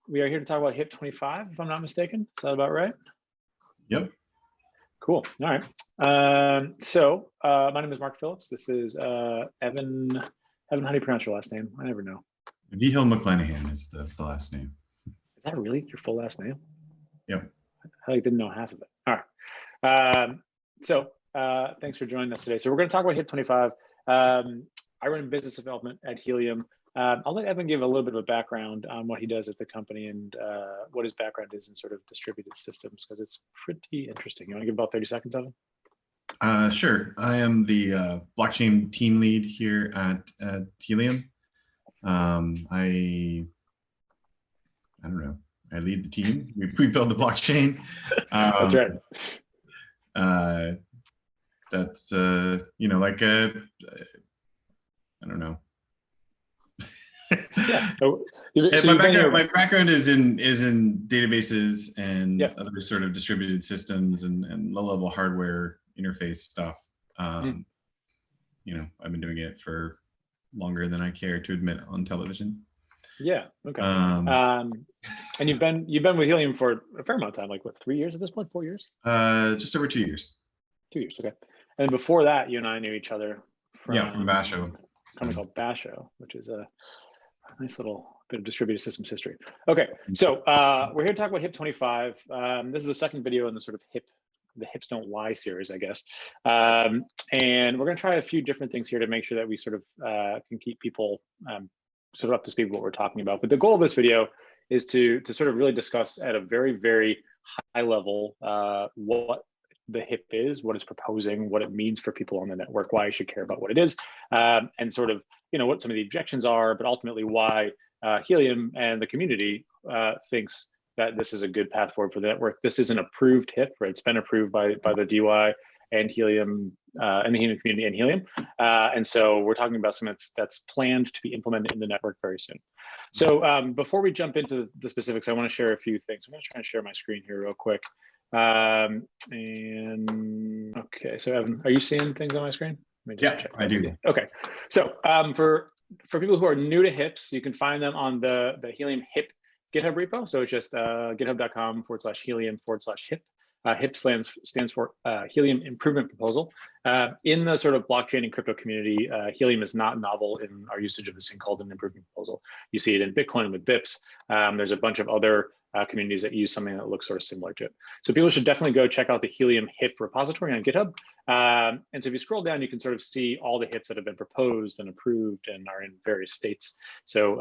We are here to talk about HIP 25, if I'm not mistaken. Is that about right? Yep. Cool. All right. My name is Mark Phillips. This is Evan. Evan, how do you pronounce your last name? I never know. Vihil McClanahan is the last name. Is that really your full last name? Yep. I didn't know half of it. All right. Thanks for joining us today. So we're going to talk about HIP 25. I run business development at Helium. I'll let Evan give a little bit of a background on what he does at the company and what his background is in sort of distributed systems, because it's pretty interesting. You want to give about 30 seconds, Evan? Sure. I am the blockchain team lead here at Helium. I don't know. I lead the team. We build the blockchain. That's right. That's like a I don't know. Yeah. My background is in databases and other sort of distributed systems and low-level hardware interface stuff. I've been doing it for longer than I care to admit on television. Yeah. Okay. And you've been with Helium for a fair amount of time, like what, 3 years at this point? 4 years? Just over 2 years. 2 years. Okay. And before that, you and I knew each other from Basho. A company called Basho, which is a nice little bit of distributed systems history. Okay, so we're here to talk about HIP 25. This is the second video in the sort of the Hips Don't Lie series, I guess. And we're going to try a few different things here to make sure that we sort of can keep people sort of up to speed with what we're talking about. But the goal of this video is to sort of really discuss at a very, very high level what the HIP is, what it's proposing, what it means for people on the network, why you should care about what it is, and sort of what some of the objections are, but ultimately why Helium and the community thinks that this is a good path forward for the network. This is an approved HIP, right? It's been approved by the DY and Helium and the Helium community and Helium, and so we're talking about something that's planned to be implemented in the network very soon. So before we jump into the specifics, I want to share a few things. I'm going to try and share my screen here real quick. Okay, so Evan, are you seeing things on my screen? Yeah, I do. Okay, so for people who are new to HIPs, you can find them on the Helium HIP GitHub repo. So it's just github.com/helium/HIP. HIP stands for Helium Improvement Proposal. In the sort of blockchain and crypto community, Helium is not novel in our usage of this thing called an improvement proposal. You see it in Bitcoin with BIPs. There's a bunch of other communities that use something that looks sort of similar to it. So people should definitely go check out the Helium HIP repository on GitHub. And so if you scroll down, you can sort of see all the HIPs that have been proposed and approved and are in various states. So,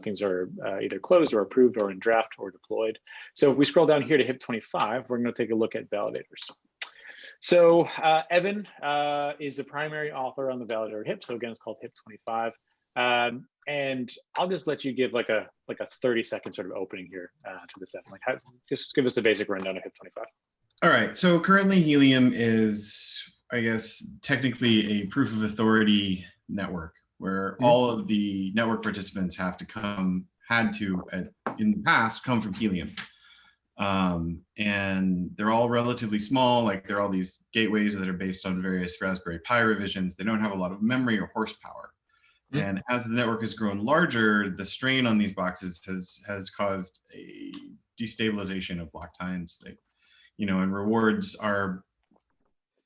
things are either closed or approved or in draft or deployed. So if we scroll down here to HIP 25, we're going to take a look at validators. So Evan is the primary author on the Validator HIP. So again, it's called HIP 25. And I'll just let you give like a 30-second sort of opening here to this, Evan. Just give us a basic rundown of HIP 25. All right. So currently Helium is, I guess, technically a proof of authority network where all of the network participants had to in the past come from Helium. And they're all relatively small, like they're all these gateways that are based on various Raspberry Pi revisions. They don't have a lot of memory or horsepower. And as the network has grown larger, the strain on these boxes has caused a destabilization of block times. And rewards are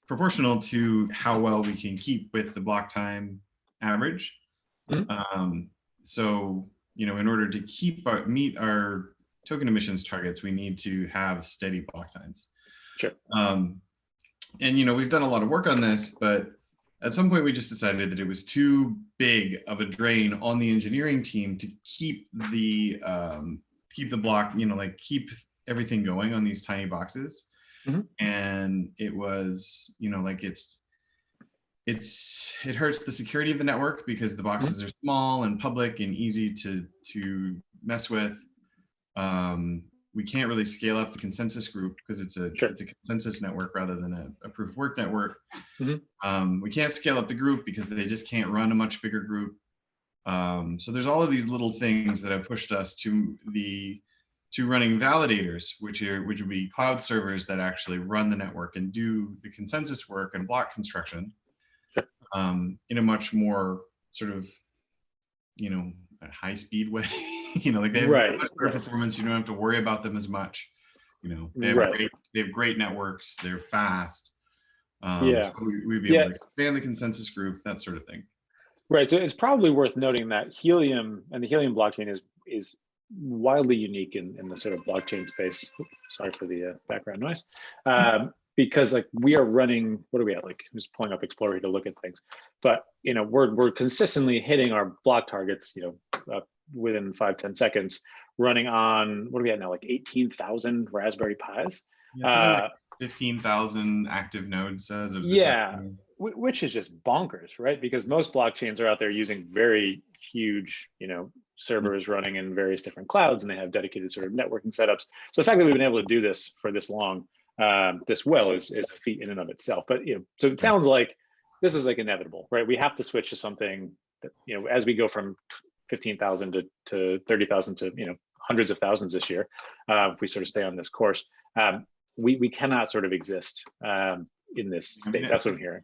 proportional to how well we can keep with the block time average. So, in order to meet our token emissions targets, we need to have steady block times. Sure. And we've done a lot of work on this, but at some point we just decided that it was too big of a drain on the engineering team to keep the block, keep everything going on these tiny boxes. And it was, it hurts the security of the network because the boxes are small and public and easy to mess with. We can't really scale up the consensus group because it's a consensus network rather than a proof of work network. We can't scale up the group because they just can't run a much bigger group. So there's all of these little things that have pushed us to running validators, which would be cloud servers that actually run the network and do the consensus work and block construction in a much more sort of, high speed way. Like they have Right, much better right. performance. You don't have to worry about them as much. They have Right. they have great networks. They're fast. Yeah. So we'd be able Yeah. to expand the consensus group, that sort of thing. Right. So it's probably worth noting that Helium and the Helium blockchain is wildly unique in the sort of blockchain space. Oops, sorry for the background noise. Because like we are running, what are we at? Like I'm just pulling up Explorer to look at things, but we're consistently hitting our block targets, within 5-10 seconds, running on, what are we at now? Like 18,000 Raspberry Pis. Yeah, something like 15,000 active nodes as of this afternoon. Which is just bonkers, right? Because most blockchains are out there using very huge, servers running in various different clouds, and they have dedicated sort of networking setups. So the fact that we've been able to do this for this long, this well, is a feat in and of itself. But so it sounds like this is like inevitable, right? We have to switch to something that, as we go from 15,000 to 30,000 to hundreds of thousands this year, if we sort of stay on this course, we cannot sort of exist in this state. That's what I'm hearing.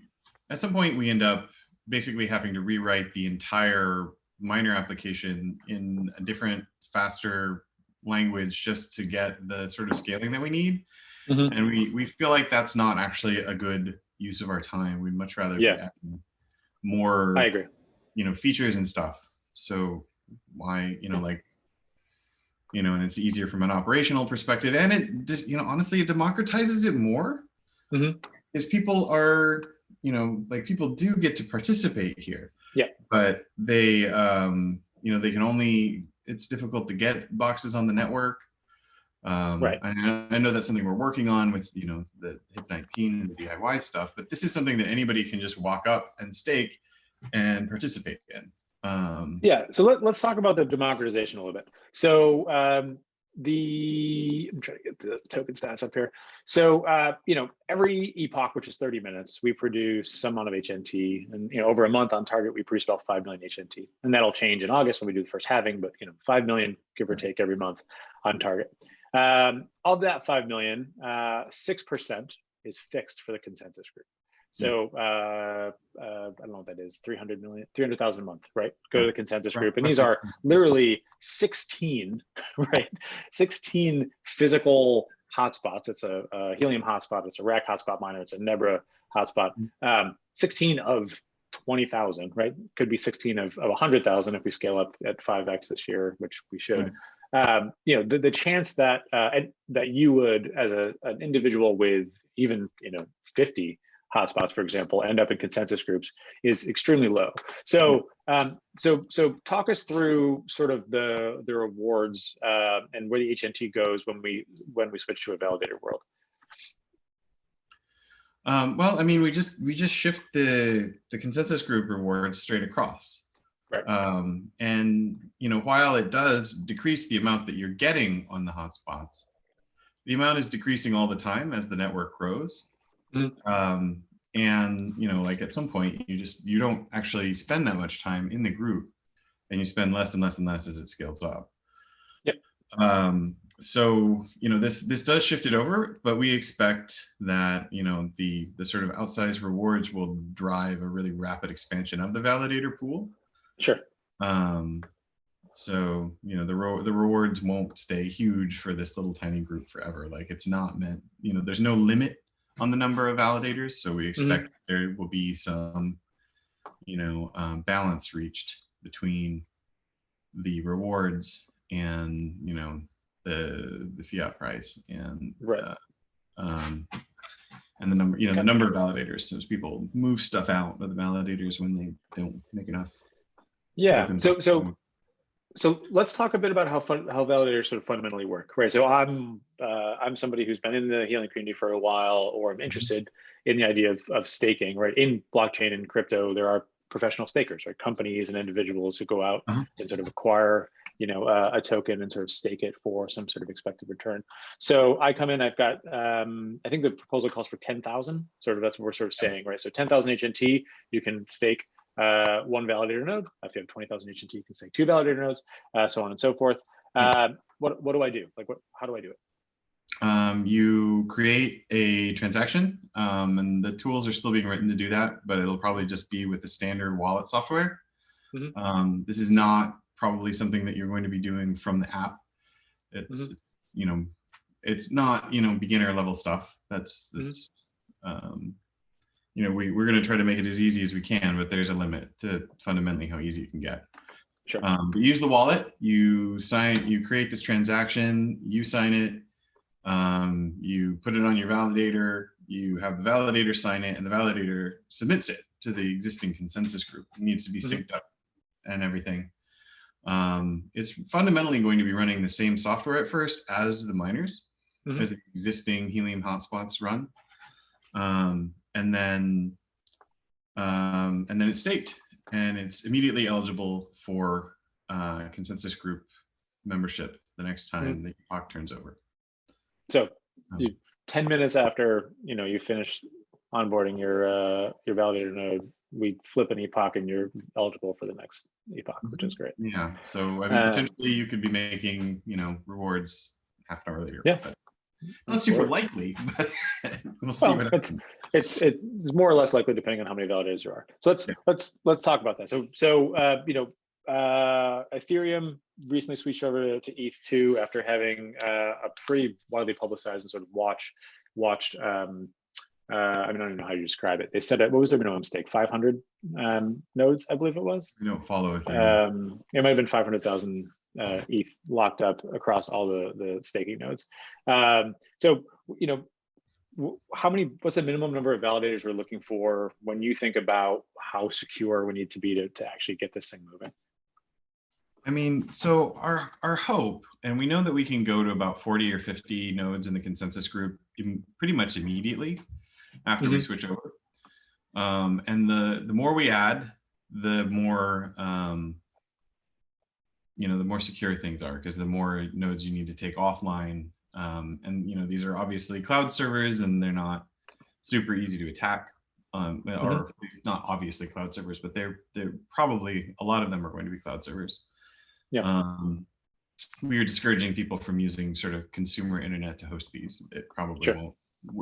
At some point, we end up basically having to rewrite the entire miner application in a different, faster language just to get the sort of scaling that we need. Mm-hmm. And we feel like that's not actually a good use of our time. We'd much rather be adding more, I agree, features and stuff. So why, and it's easier from an operational perspective. And it just, honestly, it democratizes it more. Mm-hmm. Because people are, people do get to participate here. Yeah. But they, they can only, it's difficult to get boxes on the network. Right. I know that's something we're working on with, the HIP-19 and the DIY stuff, but this is something that anybody can just walk up and stake and participate in. So let's talk about the democratization a little bit. So I'm trying to get the token stats up here. So every epoch, which is 30 minutes, we produce some amount of HNT, and over a month on target, we produce about 5 million HNT, and that'll change in August when we do the first halving. But 5 million, give or take, every month on target. Of that 5 million, 6% is fixed for the consensus group. So I don't know what that is, 300,000 a month, right? Go to the consensus group. And these are literally 16, right? 16 physical hotspots. It's a Helium hotspot, it's a rack hotspot miner, it's a Nebra hotspot. 16 of 20,000, right? Could be 16 of 100,000 if we scale up at 5x this year, which we should. The chance that that you would, as an individual with even 50 hotspots, for example, end up in consensus groups is extremely low. So so talk us through sort of the rewards and where the HNT goes when we switch to a validator world. Well, I mean, we just shift the consensus group rewards straight across. Right. And while it does decrease the amount that you're getting on the hotspots, the amount is decreasing all the time as the network grows. Mm-hmm. And like at some point, you don't actually spend that much time in the group, and you spend less and less and less as it scales up. Yep. So this does shift it over, but we expect that the sort of outsized rewards will drive a really rapid expansion of the validator pool. Sure. So the rewards won't stay huge for this little tiny group forever. Like it's not meant, there's no limit on the number of validators, so we expect there will be some balance reached between the rewards and the fiat price and and the number the number of validators. So people move stuff out of the validators when they don't make enough. Yeah. So let's talk a bit about how validators sort of fundamentally work, right? So I'm somebody who's been in the Helium community for a while, or I'm interested in the idea of staking, right? In blockchain and crypto, there are professional stakers, right? Companies and individuals who go out and sort of acquire, a token and sort of stake it for some sort of expected return. So I come in, I've got, I think the proposal calls for 10,000, sort of, that's what we're sort of saying, right? So 10,000 HNT, you can stake one validator node. If you have 20,000 HNT, you can stake 2 validator nodes, so on and so forth. What do I do? Like, how do I do it? You create a transaction, and the tools are still being written to do that, but it'll probably just be with the standard wallet software. Mm-hmm. This is not probably something that you're going to be doing from the app. It's you know, it's not, you know, beginner level stuff. That's you know, we're going to try to make it as easy as we can, but there's a limit to fundamentally how easy it can get. Sure. But use the wallet. You create this transaction, you sign it, you put it on your validator, you have the validator sign it, and the validator submits it to the existing consensus group. It needs to be synced up and everything. It's fundamentally going to be running the same software at first as the miners, as the existing Helium hotspots run. And then it's staked, and it's immediately eligible for consensus group membership the next time the epoch turns over. So 10 minutes after, you know, you finish onboarding your validator node, we flip an epoch and you're eligible for the next epoch, which is great. Yeah. So I mean, potentially you could be making, you know, rewards half an hour later. Yeah. But not super likely, but we'll see what happens. It's more or less likely depending on how many validators there are. So let's talk about that. So you know, Ethereum recently switched over to ETH2 after having a pretty widely publicized and sort of watched. I mean, I don't even know how you describe it. They said what was their minimum stake? 500 nodes, I believe it was. We don't follow Ethereum. It might have been 500,000 ETH locked up across all the staking nodes. So you know, what's the minimum number of validators we're looking for when you think about how secure we need to be to actually get this thing moving? I mean, so our hope, and we know that we can go to about 40 or 50 nodes in the consensus group pretty much immediately after we switch over. And the more we add, the more you know, the more secure things are, because the more nodes you need to take offline. And you know, these are obviously cloud servers, and they're not super easy to attack. Or not obviously cloud servers, but they're probably, a lot of them are going to be cloud servers. Yeah. We are discouraging people from using sort of consumer internet to host these. It probably won't.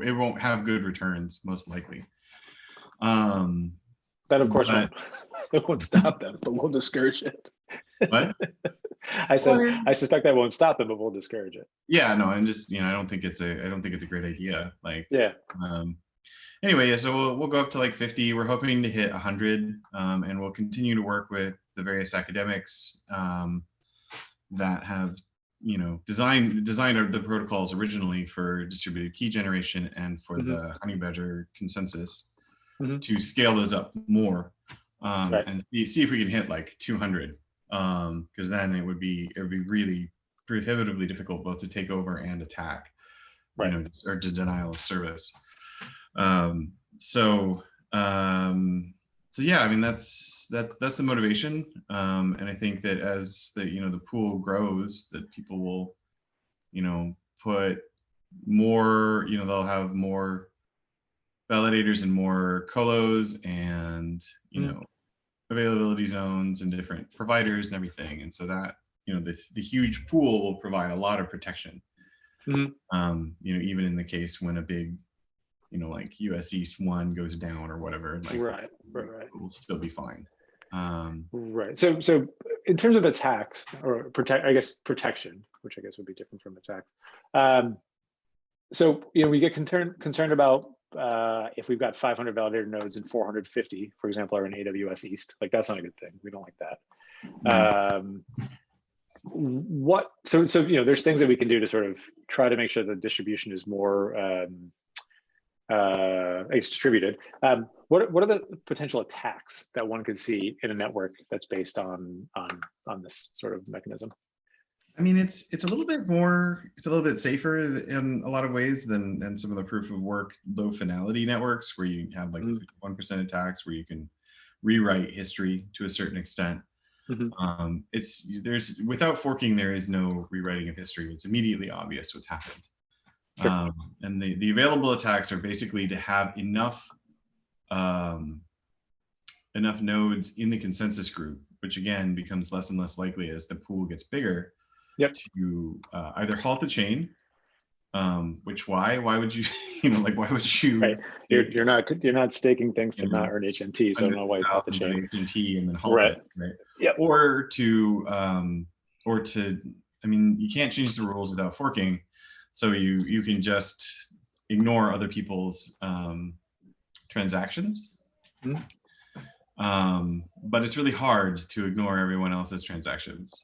It won't have good returns, most likely. That of course won't. It won't stop them, but we'll discourage it. What? I said I suspect that won't stop them, but we'll discourage it. Yeah, no, I'm just, you know, I don't think it's a great idea. Like, yeah. Anyway, yeah, so we'll go up to like 50. We're hoping to hit 100, and we'll continue to work with the various academics that have, you know, designed the protocols originally for distributed key generation and for the Honey Badger consensus to scale those up more, and see if we can hit like 200, because then it would be really prohibitively difficult both to take over and attack, you know, or to denial of service. So yeah, I mean, that's the motivation. And I think that as the, you know, the pool grows, that people will, you know, put more, you know, they'll have more validators and more colos and, you know, availability zones and different providers and everything. And so that, you know, the huge pool will provide a lot of protection. You know, even in the case when a big, you know, like US East 1 goes down or whatever, like right. it will still be fine. Right. So in terms of attacks or protection, which I guess would be different from attacks. So, you know, we get concerned about if we've got 500 validator nodes and 450, for example, are in AWS East. Like, that's not a good thing. We don't like that. So you know, there's things that we can do to sort of try to make sure the distribution is more it's distributed. What are the potential attacks that one could see in a network that's based on this sort of mechanism? I mean, it's a little bit safer in a lot of ways than some of the proof of work low finality networks, where you have like 51% attacks, where you can rewrite history to a certain extent. There's without forking, there is no rewriting of history. It's immediately obvious what's happened. And the available attacks are basically to have enough nodes in the consensus group, which again becomes less and less likely as the pool gets bigger, to either halt the chain, Why would you, like, why would you? Right. You're not staking things to not earn HNT, so I don't know why you call it the chain. HNT and then halt Right. it, right? Yeah. Or to, I mean, you can't change the rules without forking, so you can just ignore other people's transactions. Mm-hmm. But it's really hard to ignore everyone else's transactions.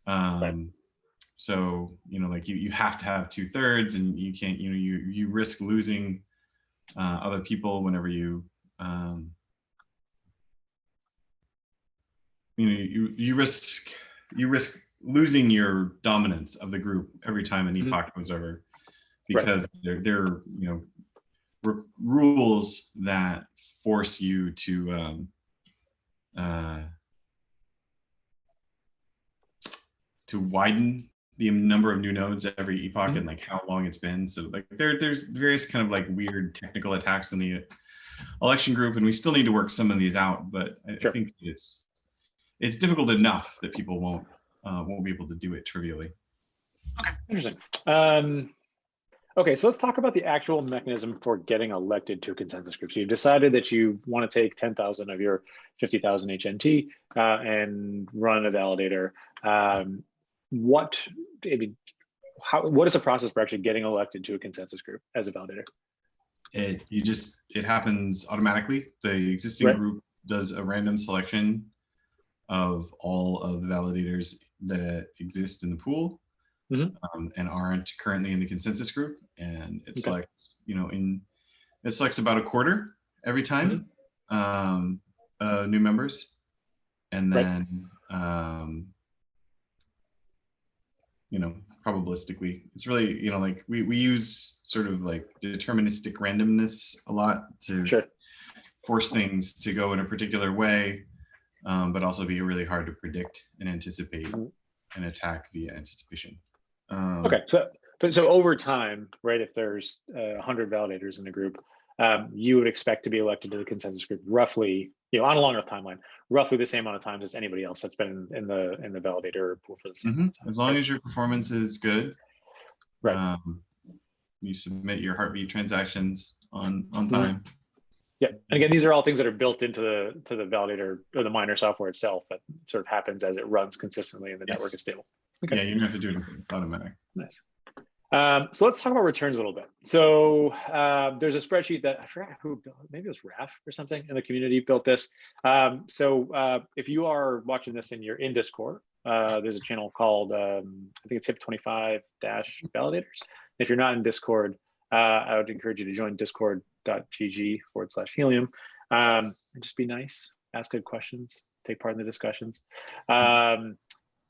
Right. So, like you have to have 2/3, and you can't, you risk losing other people whenever you, you risk losing your dominance of the group every time an epoch goes over, because they're rules that force you to widen the number of new nodes every epoch and like how long it's been. So like there's various kind of like weird technical attacks in the election group, and we still need to work some of these out, but I think it's difficult enough that people won't be able to do it trivially. Okay, interesting. Okay, so let's talk about the actual mechanism for getting elected to a consensus group. So you've decided that you want to take 10,000 of your 50,000 HNT and run a validator. What is the process for actually getting elected to a consensus group as a validator? It happens automatically. The existing group does a random selection of all of the validators that exist in the pool and aren't currently in the consensus group, and it selects, it selects about a quarter every time new members, and then probabilistically, it's really, like we use sort of like deterministic randomness a lot to force things to go in a particular way, but also be really hard to predict and anticipate and attack via anticipation. Okay, so over time, right, if there's 100 validators in the group, you would expect to be elected to the consensus group roughly, on a long enough timeline, roughly the same amount of times as anybody else that's been in the validator pool for the same amount of time. As long as your performance is good, you submit your heartbeat transactions on time. Yeah, and again, these are all things that are built into the validator or the miner software itself that sort of happens as it runs consistently and the network is stable. Okay. Yeah, you don't have to do anything. It's automatic. Nice. So let's talk about returns a little bit. So there's a spreadsheet that I forgot who built, maybe it was Raf or something in the community built this. So if you are watching this and you're in Discord, there's a channel called, I think it's HIP25-validators. If you're not in Discord, I would encourage you to join discord.gg/helium. And just be nice, ask good questions, take part in the discussions.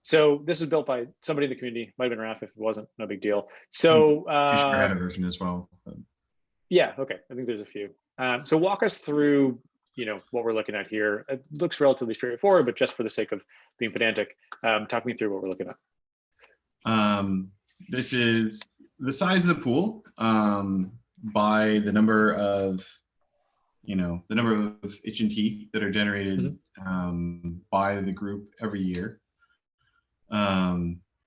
So this was built by somebody in the community, might have been Raf. If it wasn't, no big deal. So you should add a version as well. Yeah, okay, I think there's a few. So walk us through, what we're looking at here. It looks relatively straightforward, but just for the sake of being pedantic, talk me through what we're looking at. This is the size of the pool by the number of, HNT that are generated by the group every year.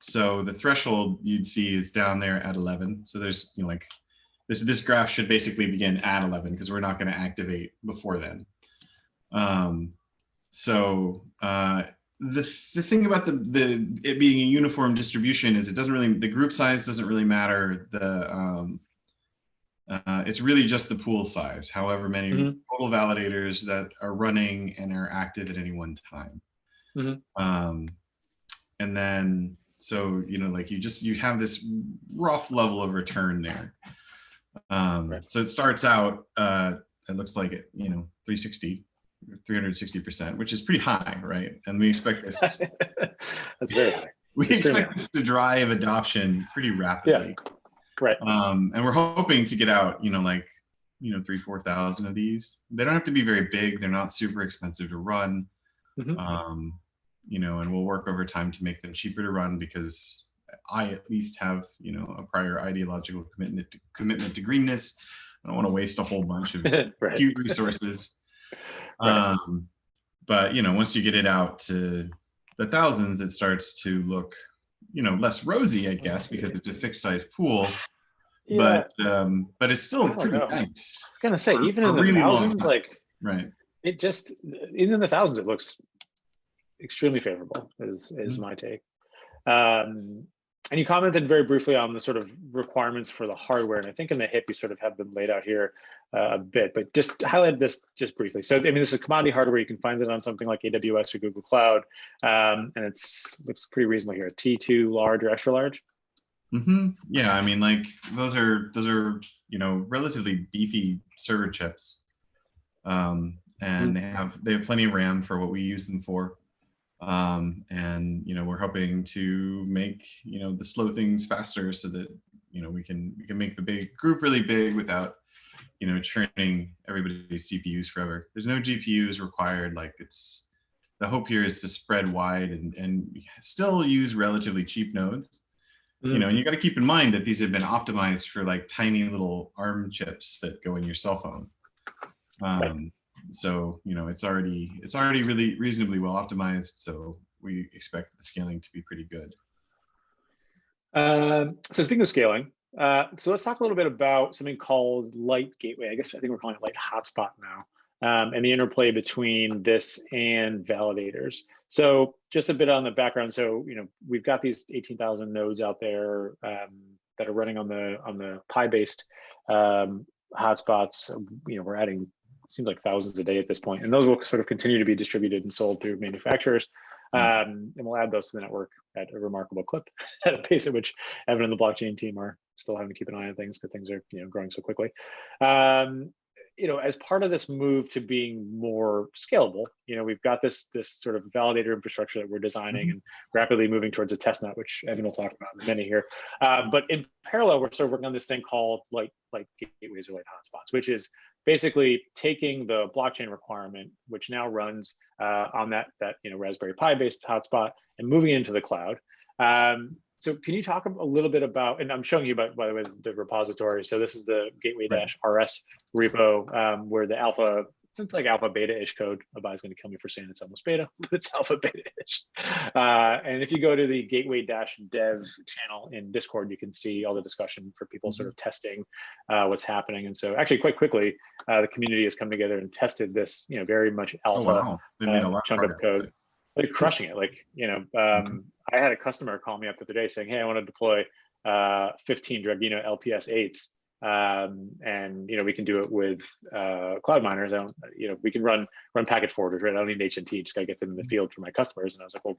So the threshold you'd see is down there at 11. So there's, like this graph should basically begin at 11 because we're not going to activate before then. The thing about it being a uniform distribution is the group size doesn't really matter. It's really just the pool size, however many total validators that are running and are active at any one time. And then, so, like you have this rough level of return there. So it starts out, it looks like it, 360%, which is pretty high, right? And we expect this. That's very high. We expect this to drive adoption pretty rapidly. Yeah. Right. And we're hoping to get out, 3,000-4,000 of these. They don't have to be very big. They're not super expensive to run. And we'll work over time to make them cheaper to run, because I at least have, a prior ideological commitment to greenness. I don't want to waste a whole bunch of cute resources. But, once you get it out to the thousands, it starts to look, less rosy, I guess, because it's a fixed size pool. Yeah, but it's still I don't pretty know. I nice was gonna say, even for in a the really long thousands, time. like Right. it just, even in the thousands, it looks extremely favorable, is Mhm. my take. And you commented very briefly on the sort of requirements for the hardware, and I think in the HIP you sort of have them laid out here a bit, but just highlight this just briefly. So I mean, this is commodity hardware. You can find it on something like AWS or Google Cloud, and looks pretty reasonable here. T2 large or extra large. Yeah, I mean, like those are relatively beefy server chips, and they have plenty of RAM for what we use them for. And we're hoping to make the slow things faster so that we can make the big group really big without churning everybody's CPUs forever. There's no GPUs required. Like the hope here is to spread wide and still use relatively cheap nodes. And you got to keep in mind that these have been optimized for like tiny little ARM chips that go in your cell phone. Right. So it's already really reasonably well optimized. So we expect the scaling to be pretty good. So speaking of scaling, so let's talk a little bit about something called Light Gateway. I think we're calling it Light Hotspot now, and the interplay between this and validators. So just a bit on the background. So we've got these 18,000 nodes out there that are running on the Pi-based hotspots. We're adding, seems like thousands a day at this point, and those will sort of continue to be distributed and sold through manufacturers. And we'll add those to the network at a remarkable clip at a pace at which Evan and the blockchain team are still having to keep an eye on things because things are growing so quickly. As part of this move to being more scalable, we've got this sort of validator infrastructure that we're designing and rapidly moving towards a testnet, which Evan will talk about in a minute here. But in parallel, we're sort of working on this thing called light gateways or light hotspots, which is basically taking the blockchain requirement, which now runs on that Raspberry Pi based hotspot, and moving it into the cloud. So can you talk a little bit about, and I'm showing you, by the way, the repository. So this is the gateway-rs repo, where the alpha, it's like alpha beta-ish code. Abai's going to kill me for saying it's almost beta, but it's alpha beta-ish. And if you go to the gateway-dev channel in Discord, you can see all the discussion for people sort of testing what's happening. And so actually quite quickly, the community has come together and tested this, very much alpha chunk of code. They're crushing it. Like, I had a customer call me up the other day saying, hey, I want to deploy 15 Dragino LPS 8s. And we can do it with cloud miners. We can run packet forwarders, right? I don't need HNT, just gotta get them in the field for my customers. And I was like, well,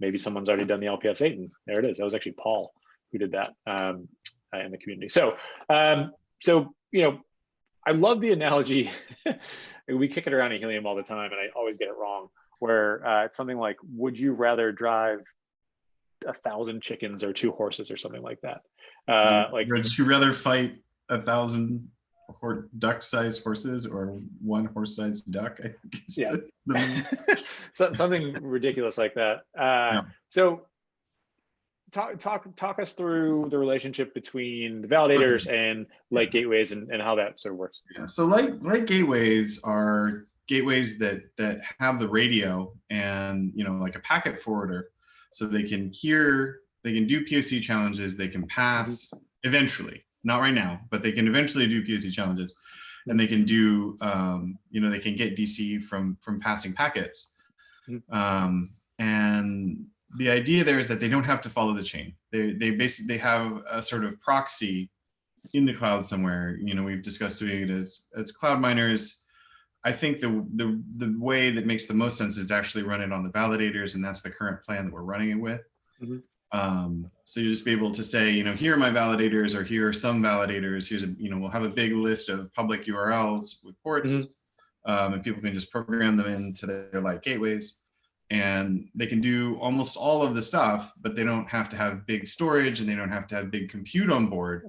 maybe someone's already done the LPS 8, and there it is. That was actually Paul who did that in the community. So I love the analogy. We kick it around in Helium all the time, and I always get it wrong, where it's something like, would you rather drive 1,000 chickens or 2 horses or something like that? Would you rather fight 1,000 duck-sized horses or 1 horse-sized duck? I think yeah. So, something ridiculous like that. So talk us through the relationship between the validators and light gateways and how that sort of works. Yeah. So light gateways are gateways that have the radio and like a packet forwarder, so they can do POC challenges, they can pass eventually, not right now, but they can eventually do POC challenges, and they can do they can get DC from passing packets. And the idea there is that they don't have to follow the chain. They basically have a sort of proxy in the cloud somewhere. We've discussed doing it as cloud miners. I think the way that makes the most sense is to actually run it on the validators, and that's the current plan that we're running it with. So you just be able to say, here are my validators, or here are some validators. Here's we'll have a big list of public URLs with ports, and people can just program them into their light gateways, and they can do almost all of the stuff, but they don't have to have big storage, and they don't have to have big compute on board,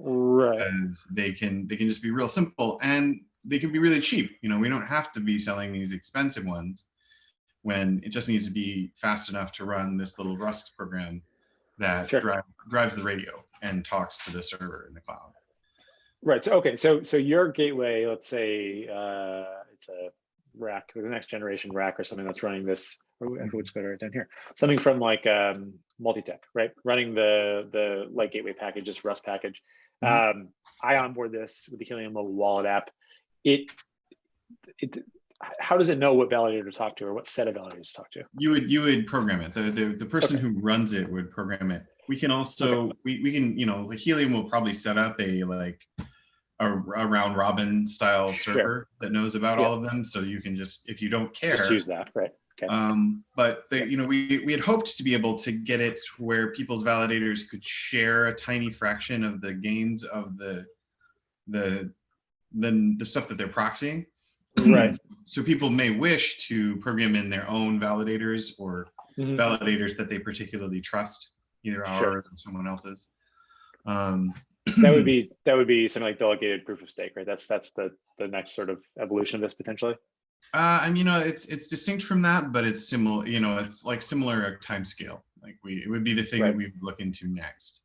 as they can just be real simple, and they can be really cheap. We don't have to be selling these expensive ones, when it just needs to be fast enough to run this little Rust program that drives the radio and talks to the server in the cloud. Right. So okay. So your gateway, let's say it's a rack, the next generation rack or something that's running this. What's better right down here? Something from like Multitech, right? Running the light gateway package, this Rust package. I onboard this with the Helium mobile wallet app. How does it know what validator to talk to or what set of validators to talk to? You would program it. The person who runs it would program it. We can also we can, you know, Helium will probably set up a round robin style server that knows about all of them. So you can just, if you don't care, just use that, right? Okay. But you know, we had hoped to be able to get it where people's validators could share a tiny fraction of the gains of the stuff that they're proxying. Right. So people may wish to program in their own validators or validators that they particularly trust, either ours or someone else's. That would be something like delegated proof of stake, right? That's the next sort of evolution of this potentially. I mean, you know, it's distinct from that, but it's similar. You know, it's like similar time scale. Like it would be the thing that we would look into next.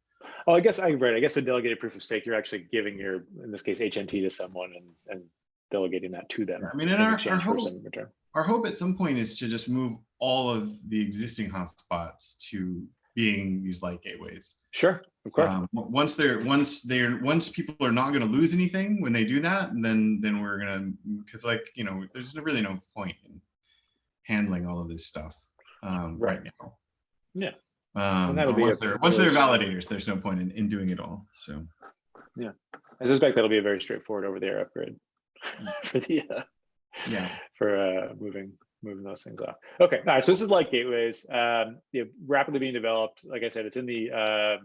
Oh, I guess with delegated proof of stake, you're actually giving your, in this case, HNT to someone and delegating that to them. I mean, and our hope at some point is to just move all of the existing hotspots to being these light gateways. Sure, of course. Once people are not going to lose anything when they do that, then we're gonna, because, like, you know, there's really no point in handling all of this stuff right now. Yeah. Once they're validators, there's no point in doing it all. So yeah, I suspect that'll be a very straightforward over-the-air upgrade for the moving those things off. Okay, all right. So this is like gateways, rapidly being developed. Like I said, it's in the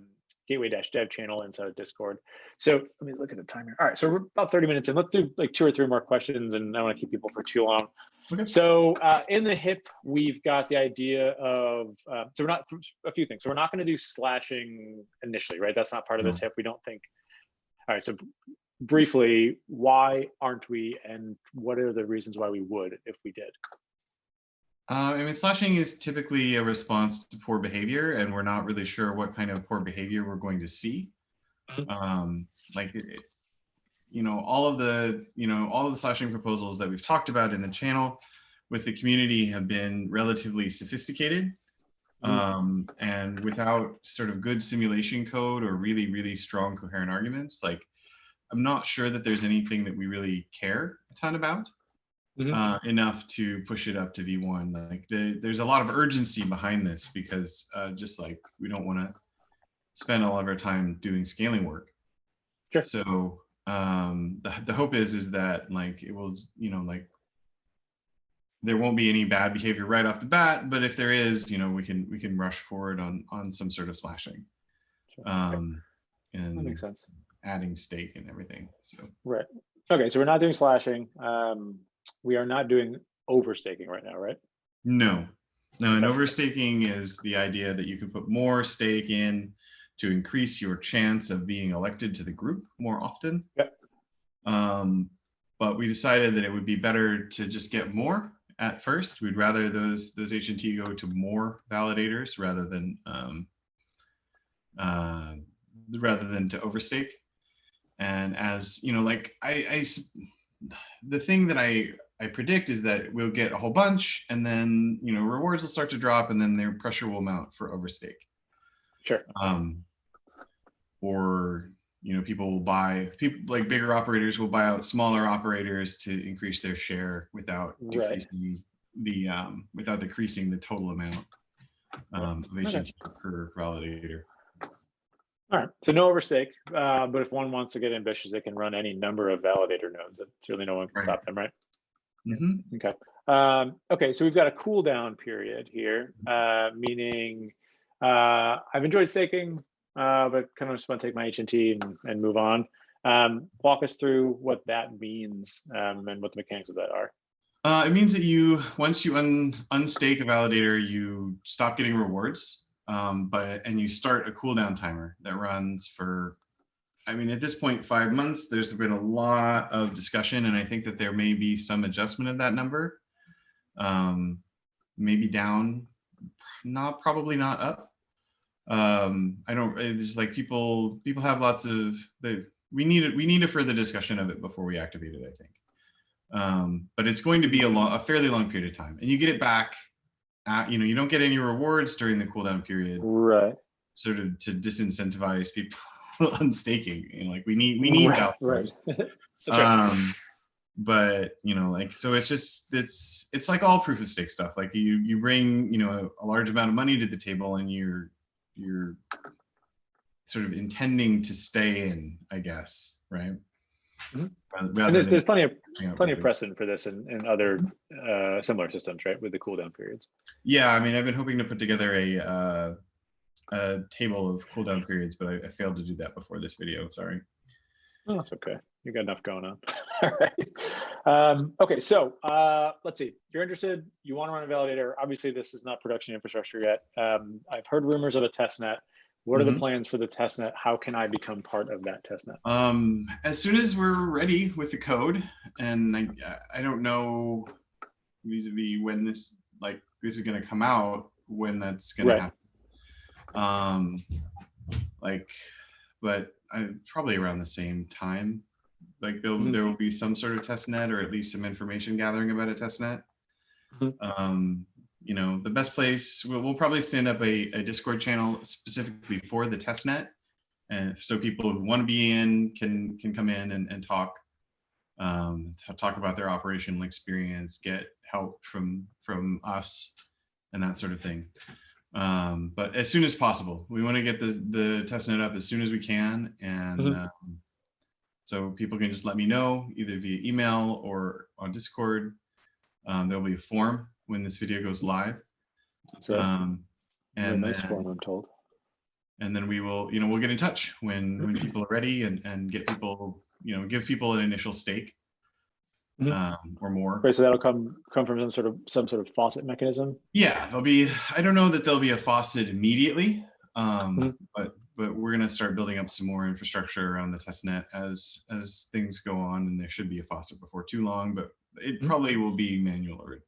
gateway-dev channel inside Discord. So let me look at the timer. All right, so we're about 30 minutes in. Let's do like 2 or 3 more questions, and I don't want to keep people for too long. Okay. So in the HIP, we've got the idea of, so we're not, a few things. So we're not going to do slashing initially, right? That's not part of this HIP. We don't think. All right, so briefly, why aren't we, and what are the reasons why we would if we did? I mean, slashing is typically a response to poor behavior, and we're not really sure what kind of poor behavior we're going to see. You know, all of the slashing proposals that we've talked about in the channel with the community have been relatively sophisticated, and without sort of good simulation code or really, really strong coherent arguments. Like, I'm not sure that there's anything that we really care a ton about. Enough to push it up to V1. Like there's a lot of urgency behind this because just like we don't want to spend all of our time doing scaling work. Sure. So the hope is that, like, it will, you know, like there won't be any bad behavior right off the bat, but if there is, you know, we can rush forward on some sort of slashing. Sure. And that makes sense. Adding stake and everything. So right. Okay, so we're not doing slashing. We are not doing overstaking right now, right? No, and overstaking is the idea that you can put more stake in to increase your chance of being elected to the group more often. Yep. But we decided that it would be better to just get more at first. We'd rather those HNT go to more validators rather than to overstake. And as you know, like the thing that I predict is that we'll get a whole bunch, and then, you know, rewards will start to drop, and then their pressure will mount for overstake. Sure. Or, you know, people like bigger operators will buy out smaller operators to increase their share without decreasing without decreasing the total amount of HNT per validator. All right, so no overstake, but if one wants to get ambitious, they can run any number of validator nodes. Certainly no one can stop them, right? Okay. Okay, so we've got a cooldown period here, meaning I've enjoyed staking, but kind of just want to take my HNT and move on. Walk us through what that means and what the mechanics of that are. It means that once you unstake a validator, you stop getting rewards. And you start a cooldown timer that runs for, I mean, at this point, 5 months. There's been a lot of discussion, and I think that there may be some adjustment of that number, maybe down, probably not up. It's like people have lots of, we need a further discussion of it before we activate it, I think. But it's going to be a fairly long period of time, and you get it back. You know, you don't get any rewards during the cooldown period, right? Sort of to disincentivize people unstaking. You know, like we need validators. Right. That's right. But you know, like, so it's just it's like all proof of stake stuff. Like you bring, you know, a large amount of money to the table, and you're sort of intending to stay in, I guess, right? Mm-hmm. And there's plenty of precedent for this in other similar systems, right? With the cooldown periods. Yeah, I mean, I've been hoping to put together a table of cooldown periods, but I failed to do that before this video. Sorry. Oh, that's okay. You got enough going on. All right. Okay, so let's see. You're interested. You want to run a validator. Obviously, this is not production infrastructure yet. I've heard rumors of a testnet. What are the plans for the testnet? How can I become part of that testnet? As soon as we're ready with the code, and I don't know vis-a-vis when this is going to come out, when that's going to happen. But probably around the same time. Like there will be some sort of testnet, or at least some information gathering about a testnet. You know, the best place, we'll probably stand up a Discord channel specifically for the testnet, and so people who want to be in can come in and talk about their operational experience, get help from us, and that sort of thing. But as soon as possible, we want to get the testnet up as soon as we can, and so people can just let me know either via email or on Discord. There'll be a form when this video goes live. That's right. And nice form, I'm told. And then we will, you know, we'll get in touch when people are ready, and get people, you know, give people an initial stake or more. Right, so that'll come from some sort of faucet mechanism. Yeah, there'll be. I don't know that there'll be a faucet immediately, but we're gonna start building up some more infrastructure around the testnet as things go on, and there should be a faucet before too long. But it probably will be manual or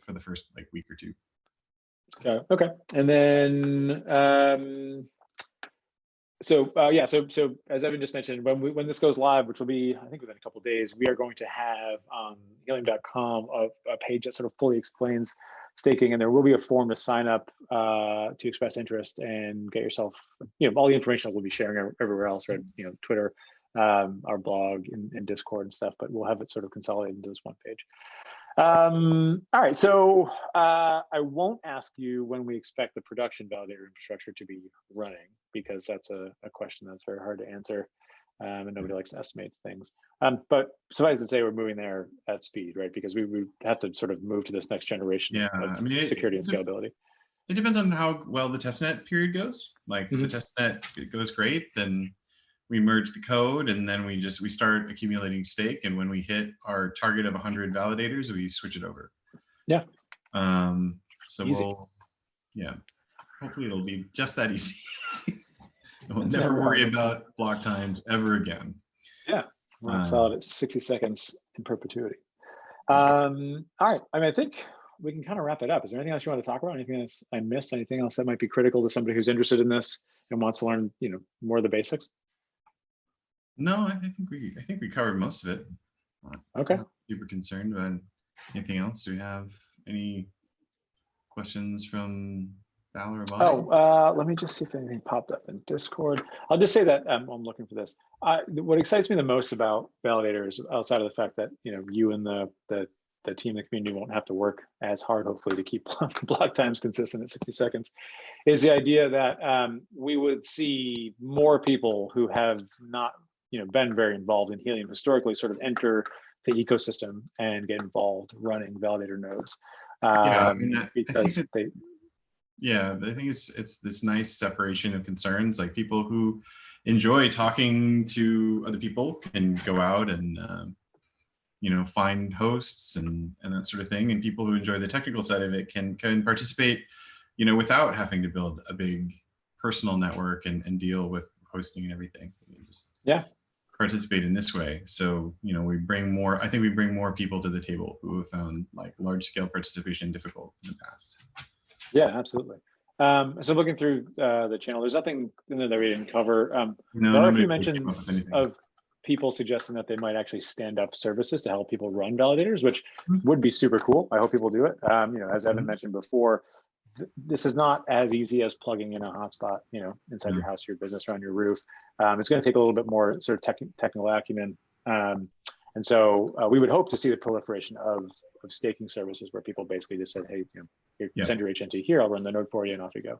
for the first week or two. Okay, and then so as Evan just mentioned, when this goes live, which will be, I think, within a couple of days, we are going to have on helium.com a page that sort of fully explains staking, and there will be a form to sign up to express interest and get yourself, you know, all the information that we'll be sharing everywhere else, right? You know, Twitter, our blog, and Discord and stuff, but we'll have it sort of consolidated into this one page. All right, so I won't ask you when we expect the production validator infrastructure to be running, because that's a question that's very hard to answer, and nobody likes to estimate things. But suffice to say, we're moving there at speed, right? Because we have to sort of move to this next generation of security and scalability. It depends on how well the testnet period goes. Like if the testnet goes great, then we merge the code, and then we start accumulating stake. And when we hit our target of 100 validators, we switch it over. Yeah. So easy. Hopefully it'll be just that easy. We'll never worry about block times ever again. Yeah, we're solid at 60 seconds in perpetuity. All right, I mean, I think we can kind of wrap it up. Is there anything else you want to talk about? Anything else I missed? Anything else that might be critical to somebody who's interested in this and wants to learn, you know, more of the basics? No, I think we covered most of it. Okay. I'm not super concerned about anything else. Do we have any questions from Val or Bonnie? Let me just see if anything popped up in Discord. I'll just say that I'm looking for this. What excites me the most about validators, outside of the fact that, you know, you and the team, the community won't have to work as hard, hopefully, to keep block times consistent at 60 seconds, is the idea that we would see more people who have not, you know, been very involved in Helium historically sort of enter the ecosystem and get involved running validator nodes. I think it's this nice separation of concerns. Like people who enjoy talking to other people can go out and you know, find hosts and that sort of thing, and people who enjoy the technical side of it can participate, you know, without having to build a big personal network and deal with hosting and everything. Just participate in this way. So, you know, I think we bring more people to the table who have found like large scale participation difficult in the past. Yeah, absolutely. So looking through the channel, there's nothing in there that we didn't cover. There are a few mentions of people suggesting that they might actually stand up services to help people run validators, which would be super cool. I hope people do it. You know, as Evan mentioned before, this is not as easy as plugging in a hotspot, you know, inside your house, your business, or on your roof. It's going to take a little bit more sort of technical acumen. And so we would hope to see the proliferation of staking services where people basically just said, hey, you know, send your HNT here, I'll run the node for you, and off you go.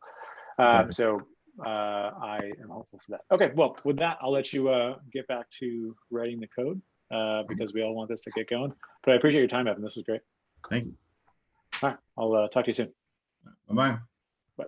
So I am hopeful for that. Okay, well, with that, I'll let you get back to writing the code because we all want this to get going. But I appreciate your time, Evan. This was great. Thank you. All right, I'll talk to you soon. Bye-bye. Bye.